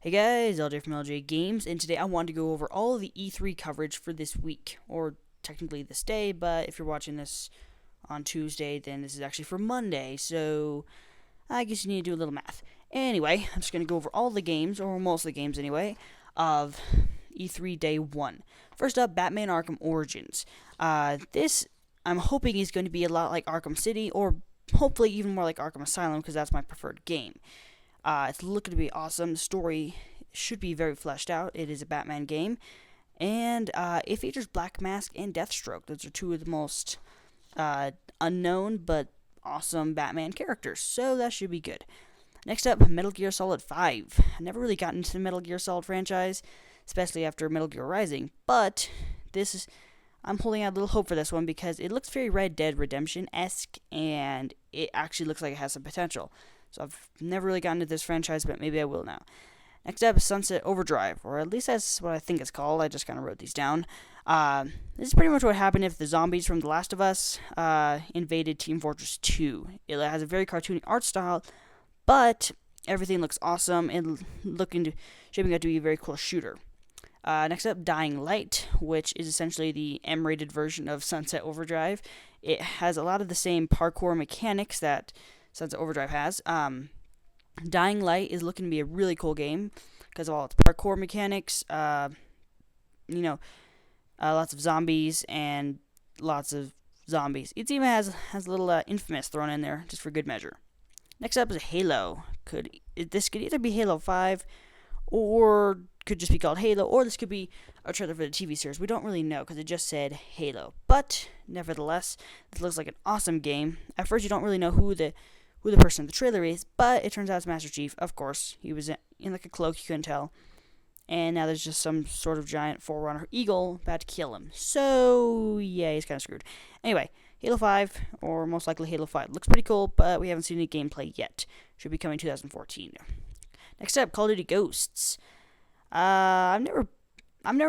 Hey guys, LJ from LJ Games, and today I wanted to go over all of the E3 coverage for this week, or technically this day, but if you're watching this on Tuesday, then this is actually for Monday, so I guess you need to do a little math. Anyway, I'm just going to go over all the games, or most of the games anyway, of E3 Day 1. First up, Batman Arkham Origins. This, I'm hoping, is going to be a lot like Arkham City, or hopefully even more like Arkham Asylum, because that's my preferred game. It's looking to be awesome. The story should be very fleshed out. It is a Batman game. And it features Black Mask and Deathstroke. Those are two of the most unknown but awesome Batman characters. So that should be good. Next up, Metal Gear Solid 5. I never really got into the Metal Gear Solid franchise, especially after Metal Gear Rising. But I'm holding out a little hope for this one because it looks very Red Dead Redemption-esque, and it actually looks like it has some potential. So I've never really gotten into this franchise, but maybe I will now. Next up is Sunset Overdrive, or at least that's what I think it's called. I just kind of wrote these down. This is pretty much what happened if the zombies from The Last of Us invaded Team Fortress 2. It has a very cartoony art style, but everything looks awesome and shaping out to be a very cool shooter. Next up, Dying Light, which is essentially the M-rated version of Sunset Overdrive. It has a lot of the same parkour mechanics that Sunset Overdrive has. Dying Light is looking to be a really cool game because of all its parkour mechanics. Lots of zombies and lots of zombies. It even has a little Infamous thrown in there just for good measure. Next up is Halo. This could either be Halo 5 or could just be called Halo, or this could be a trailer for the TV series. We don't really know because it just said Halo. But nevertheless, this looks like an awesome game. At first, you don't really know who the person in the trailer is, but it turns out it's Master Chief. Of course, he was in like a cloak, you couldn't tell. And now there's just some sort of giant Forerunner eagle about to kill him. So yeah, he's kind of screwed. Anyway, Halo 5, or most likely Halo 5, looks pretty cool, but we haven't seen any gameplay yet. Should be coming 2014. Next up, Call of Duty Ghosts. I've never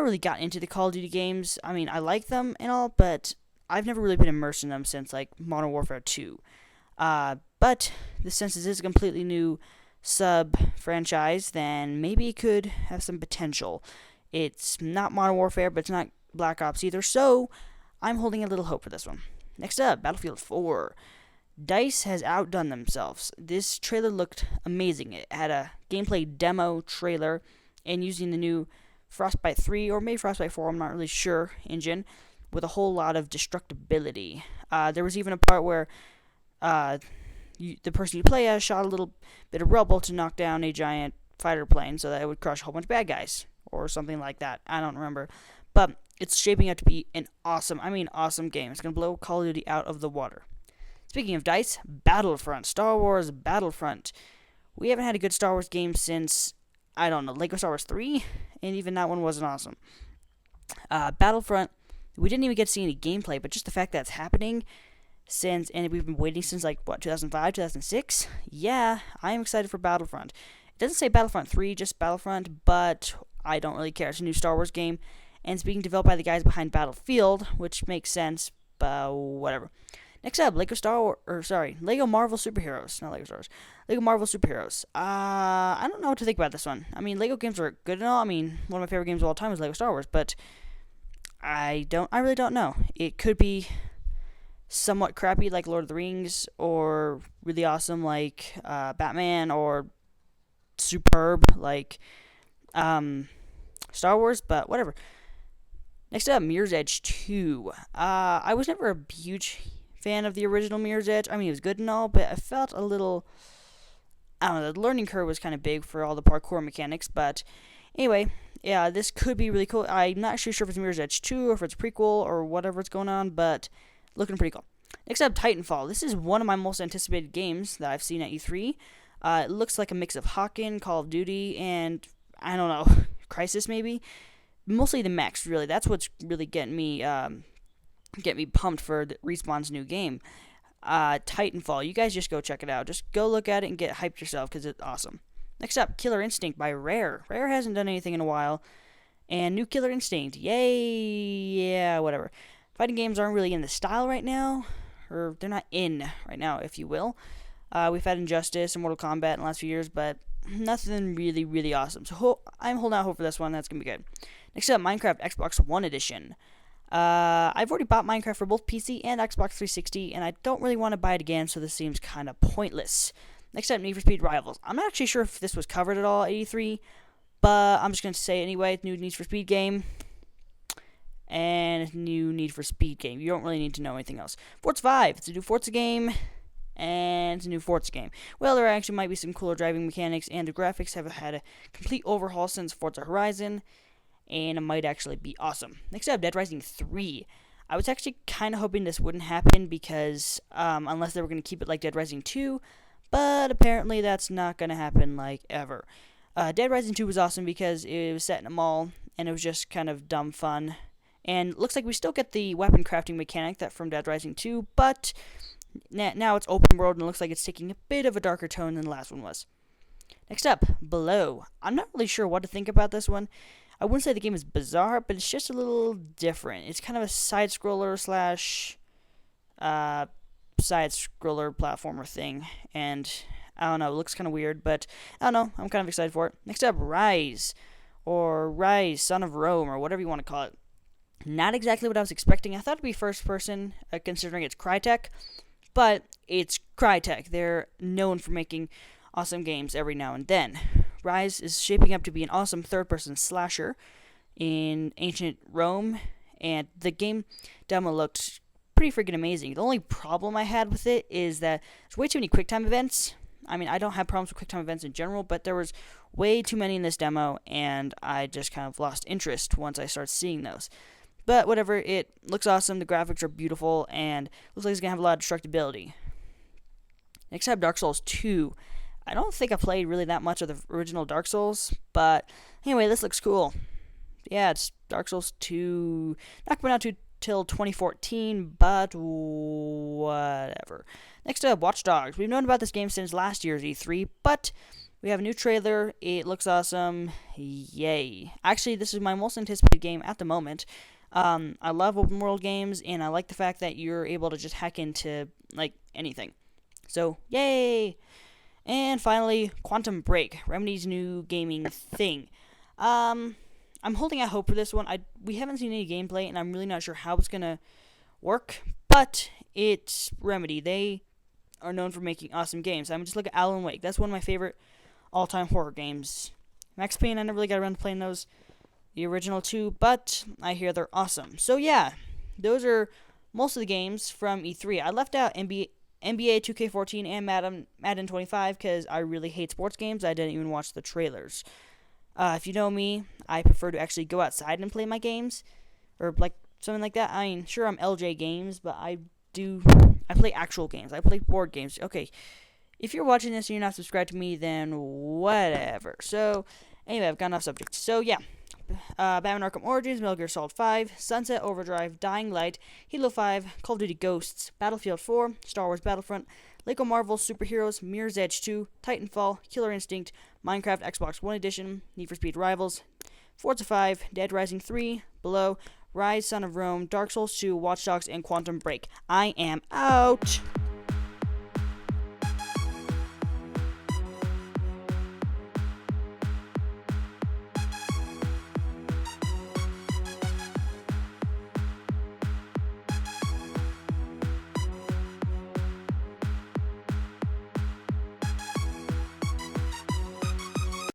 really gotten into the Call of Duty games. I mean, I like them and all, but I've never really been immersed in them since like Modern Warfare 2. But since this is a completely new sub-franchise, then maybe it could have some potential. It's not Modern Warfare, but it's not Black Ops either, so I'm holding a little hope for this one. Next up, Battlefield 4. DICE has outdone themselves. This trailer looked amazing. It had a gameplay demo trailer, and using the new Frostbite 3, or maybe Frostbite 4, I'm not really sure, engine, with a whole lot of destructibility. There was even a part where the person you play as shot a little bit of rubble to knock down a giant fighter plane so that it would crush a whole bunch of bad guys, or something like that. I don't remember. But it's shaping out to be an awesome game. It's going to blow Call of Duty out of the water. Speaking of DICE, Battlefront. Star Wars Battlefront. We haven't had a good Star Wars game since, I don't know, Lego Star Wars 3, and even that one wasn't awesome. Battlefront, we didn't even get to see any gameplay, but just the fact that it's happening and we've been waiting since 2005, 2006. Yeah, I am excited for Battlefront. It doesn't say Battlefront 3, just Battlefront, but I don't really care. It's a new Star Wars game, and it's being developed by the guys behind Battlefield, which makes sense, but whatever. Next up, Lego Marvel Superheroes. Not Lego Star Wars. Lego Marvel Superheroes. I don't know what to think about this one. I mean, Lego games are good and all. I mean, one of my favorite games of all time is Lego Star Wars, but I really don't know. It could be somewhat crappy like Lord of the Rings, or really awesome like Batman, or superb like Star Wars, but whatever. Next up, Mirror's Edge 2. I was never a huge fan of the original Mirror's Edge. I mean, it was good and all, but I felt a little, I don't know, the learning curve was kind of big for all the parkour mechanics, but anyway, yeah, this could be really cool. I'm not actually sure if it's Mirror's Edge 2 or if it's a prequel or whatever's going on, but looking pretty cool. Next up, Titanfall. This is one of my most anticipated games that I've seen at E3. It looks like a mix of Hawken, Call of Duty, and, I don't know, Crisis maybe? Mostly the mechs, really. That's what's really getting me pumped for Respawn's new game. Titanfall. You guys just go check it out. Just go look at it and get hyped yourself because it's awesome. Next up, Killer Instinct by Rare. Rare hasn't done anything in a while. And new Killer Instinct. Yay! Yeah, whatever. Fighting games aren't really in the style right now. Or they're not in right now, if you will. We've had Injustice and Mortal Kombat in the last few years, but nothing really awesome. So I'm holding out hope for this one. That's gonna be good. Next up, Minecraft Xbox One Edition. I've already bought Minecraft for both PC and Xbox 360, and I don't really want to buy it again, so this seems kind of pointless. Next up, Need for Speed Rivals. I'm not actually sure if this was covered at all at E3, but I'm just going to say it anyway. New Need for Speed game and new Need for Speed game. You don't really need to know anything else. Forza 5. It's a new Forza game, and it's a new Forza game. Well, there actually might be some cooler driving mechanics, and the graphics have had a complete overhaul since Forza Horizon, and it might actually be awesome. Next up, Dead Rising 3. I was actually kind of hoping this wouldn't happen because, unless they were going to keep it like Dead Rising 2, but apparently that's not going to happen like ever. Dead Rising 2 was awesome because it was set in a mall, and it was just kind of dumb fun. And looks like we still get the weapon crafting mechanic that from Dead Rising 2, but now it's open world and it looks like it's taking a bit of a darker tone than the last one was. Next up, Below. I'm not really sure what to think about this one. I wouldn't say the game is bizarre, but it's just a little different. It's kind of a side-scroller slash side-scroller platformer thing, and I don't know, it looks kind of weird, but I don't know, I'm kind of excited for it. Next up, Rise, or Rise, Son of Rome, or whatever you want to call it. Not exactly what I was expecting. I thought it'd be first-person, considering it's Crytek, but it's Crytek. They're known for making awesome games every now and then. Rise is shaping up to be an awesome third-person slasher in ancient Rome, and the game demo looked pretty freaking amazing. The only problem I had with it is that there's way too many QuickTime events. I mean, I don't have problems with QuickTime events in general, but there was way too many in this demo, and I just kind of lost interest once I started seeing those. But whatever, it looks awesome, the graphics are beautiful, and looks like it's going to have a lot of destructibility. Next up, Dark Souls 2. I don't think I played really that much of the original Dark Souls, but anyway, this looks cool. Yeah, it's Dark Souls 2, not coming out till 2014, but whatever. Next up, Watch Dogs. We've known about this game since last year's E3, but we have a new trailer. It looks awesome. Yay. Actually, this is my most anticipated game at the moment. I love open world games, and I like the fact that you're able to just hack into, like, anything. So, yay! And finally, Quantum Break, Remedies' new gaming thing. I'm holding out hope for this one. We haven't seen any gameplay, and I'm really not sure how it's gonna work. But it's Remedy. They are known for making awesome games. I'm just look at Alan Wake. That's one of my favorite all-time horror games. Max Payne, I never really got around to playing those, the original two, but I hear they're awesome. So yeah, those are most of the games from E3. I left out NBA 2K14 and Madden 25 because I really hate sports games. I didn't even watch the trailers. If you know me, I prefer to actually go outside and play my games, or like something like that. I mean, sure, I'm LJ Games, but I play actual games. I play board games. Okay, if you're watching this and you're not subscribed to me, then whatever. So anyway, I've gone off subject. So yeah. Batman Arkham Origins, Metal Gear Solid 5, Sunset Overdrive, Dying Light, Halo 5, Call of Duty Ghosts, Battlefield 4, Star Wars Battlefront, Lego Marvel Superheroes, Mirror's Edge 2, Titanfall, Killer Instinct, Minecraft Xbox One Edition, Need for Speed Rivals, Forza 5, Dead Rising 3, Below, Rise, Son of Rome, Dark Souls 2, Watch Dogs, and Quantum Break. I am out!